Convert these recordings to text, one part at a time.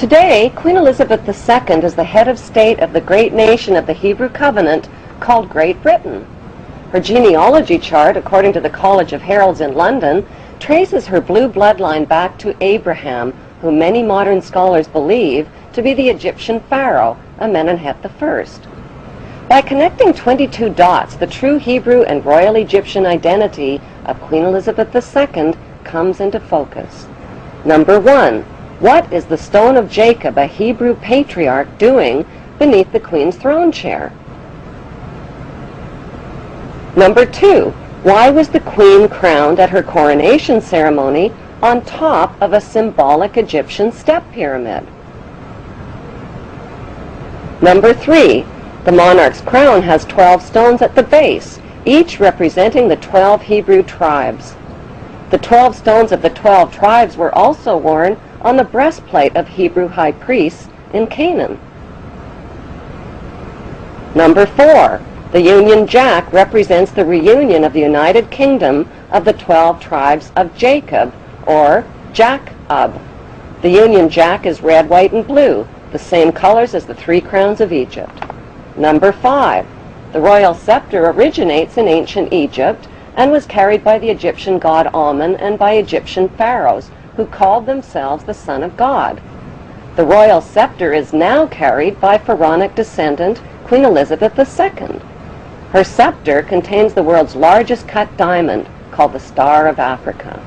Today, Queen Elizabeth II is the head of state of the great nation of the Hebrew Covenant called Great Britain. Her genealogy chart, according to the College of Heralds in London, traces her blue bloodline back to Abraham, who many modern scholars believe to be the Egyptian pharaoh, Amenemhet I. By connecting 22 dots, the true Hebrew and royal Egyptian identity of Queen Elizabeth II comes into focus. Number 1. What is the stone of Jacob, a Hebrew patriarch, doing beneath the Queen's throne chair? Number 2. Why was the Queen crowned at her coronation ceremony on top of a symbolic Egyptian step pyramid? Number 3. The monarch's crown has 12 stones at the base, each representing the 12 Hebrew tribes. The 12 stones of the 12 tribes were also worn on the breastplate of Hebrew high priests in Canaan. Number 4. The Union Jack represents the reunion of the United Kingdom of the 12 tribes of Jacob, or Jacob. The Union Jack is red, white, and blue, the same colors as the 3 crowns of Egypt. Number 5. The royal scepter originates in ancient Egypt and was carried by the Egyptian god Amun and by Egyptian pharaohs, who called themselves the Son of God. The royal scepter is now carried by pharaonic descendant Queen Elizabeth II. Her scepter contains the world's largest cut diamond, called the Star of Africa.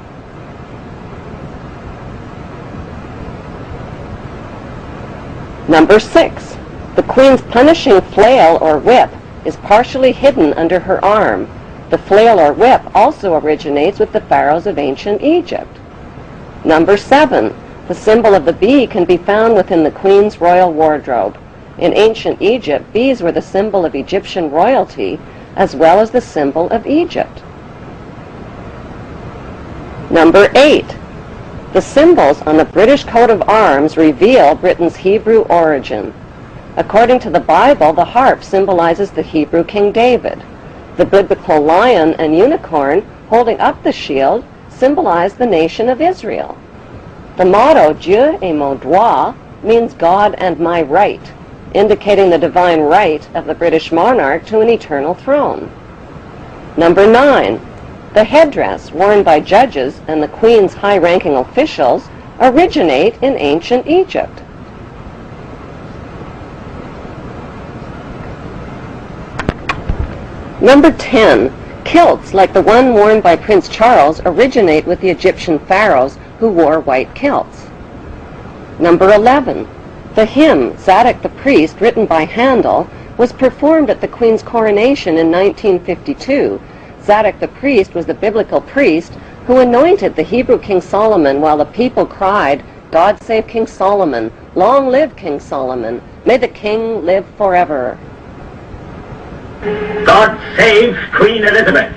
Number 6. The Queen's punishing flail or whip is partially hidden under her arm. The flail or whip also originates with the pharaohs of ancient Egypt. Number 7. The symbol of the bee can be found within the Queen's royal wardrobe. In ancient Egypt, bees were the symbol of Egyptian royalty as well as the symbol of Egypt. Number 8. The symbols on the British coat of arms reveal Britain's Hebrew origin. According to the Bible, the harp symbolizes the Hebrew King David. The biblical lion and unicorn holding up the shield symbolize the nation of Israel. The motto, Dieu et mon droit, means God and my right, indicating the divine right of the British monarch to an eternal throne. Number 9. The headdress worn by judges and the Queen's high-ranking officials originate in ancient Egypt. Number 10. Kilts, like the one worn by Prince Charles, originate with the Egyptian pharaohs who wore white kilts. Number 11. The hymn, Zadok the Priest, written by Handel, was performed at the Queen's coronation in 1952. Zadok the Priest was the biblical priest who anointed the Hebrew King Solomon while the people cried, "God save King Solomon! Long live King Solomon! May the king live forever!" God save Queen Elizabeth.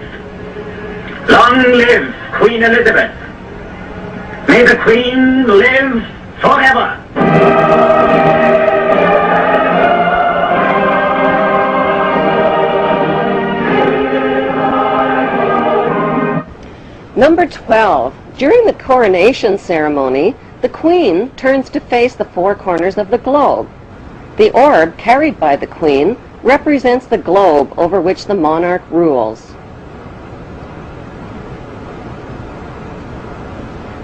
Long live Queen Elizabeth. May the Queen live forever. Number 12. During the coronation ceremony, the Queen turns to face the 4 corners of the globe. The orb carried by the Queen represents the globe over which the monarch rules.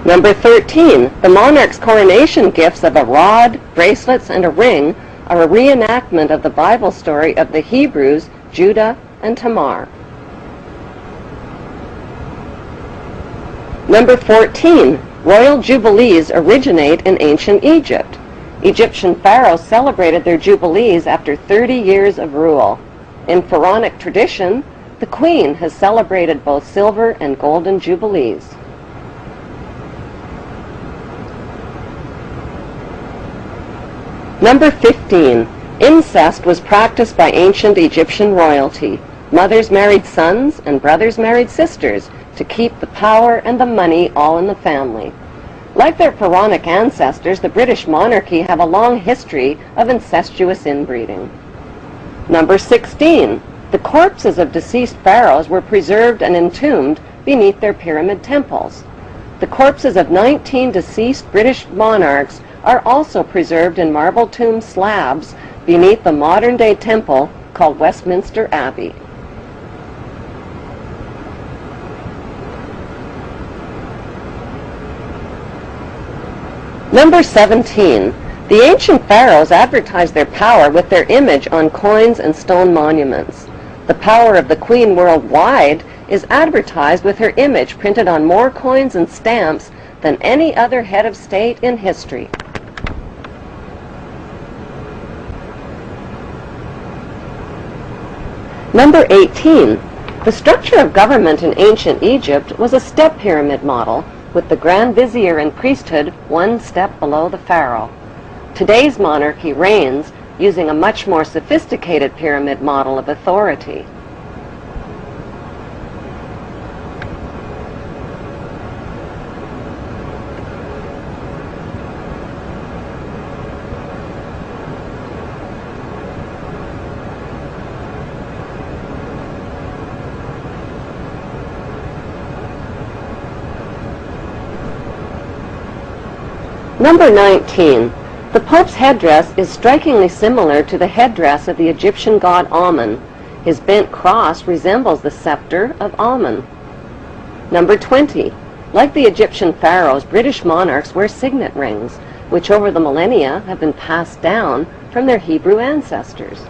Number 13. The monarch's coronation gifts of a rod, bracelets, and a ring are a reenactment of the Bible story of the Hebrews, Judah, and Tamar. Number 14. Royal jubilees originate in ancient Egypt. Egyptian pharaohs celebrated their jubilees after 30 years of rule. In pharaonic tradition, the Queen has celebrated both silver and golden jubilees. Number 15. Incest was practiced by ancient Egyptian royalty. Mothers married sons and brothers married sisters to keep the power and the money all in the family. Like their pharaonic ancestors, the British monarchy have a long history of incestuous inbreeding. Number 16. The corpses of deceased pharaohs were preserved and entombed beneath their pyramid temples. The corpses of 19 deceased British monarchs are also preserved in marble tomb slabs beneath the modern-day temple called Westminster Abbey. Number 17. The ancient pharaohs advertised their power with their image on coins and stone monuments. The power of the queen worldwide is advertised with her image printed on more coins and stamps than any other head of state in history. Number 18. The structure of government in ancient Egypt was a step pyramid model, with the Grand Vizier and priesthood one step below the pharaoh. Today's monarchy reigns using a much more sophisticated pyramid model of authority. Number 19. The Pope's headdress is strikingly similar to the headdress of the Egyptian god Amun. His bent cross resembles the scepter of Amun. Number 20. Like the Egyptian pharaohs, British monarchs wear signet rings, which over the millennia have been passed down from their Hebrew ancestors.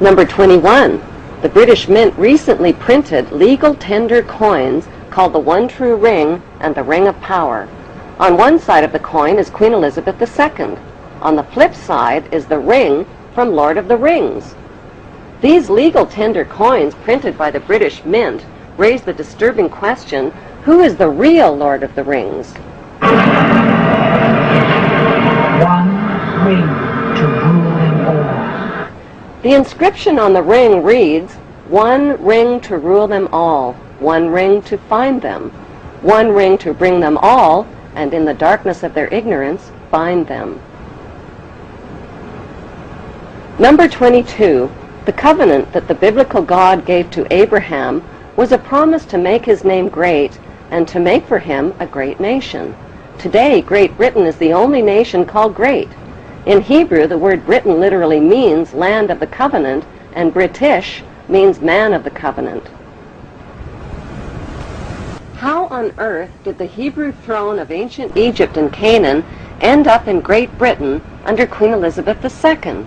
Number 21. The British Mint recently printed legal tender coins called the One True Ring and the Ring of Power. On one side of the coin is Queen Elizabeth II. On the flip side is the ring from Lord of the Rings. These legal tender coins printed by the British Mint raise the disturbing question, who is the real Lord of the Rings? One ring to rule them all. The inscription on the ring reads, "One ring to rule them all, one ring to find them, one ring to bring them all, and in the darkness of their ignorance, bind them." Number 22. The covenant that the biblical God gave to Abraham was a promise to make his name great and to make for him a great nation. Today, Great Britain is the only nation called great. In Hebrew, the word Britain literally means land of the covenant, and British means man of the covenant. How on earth did the Hebrew throne of ancient Egypt and Canaan end up in Great Britain under Queen Elizabeth II?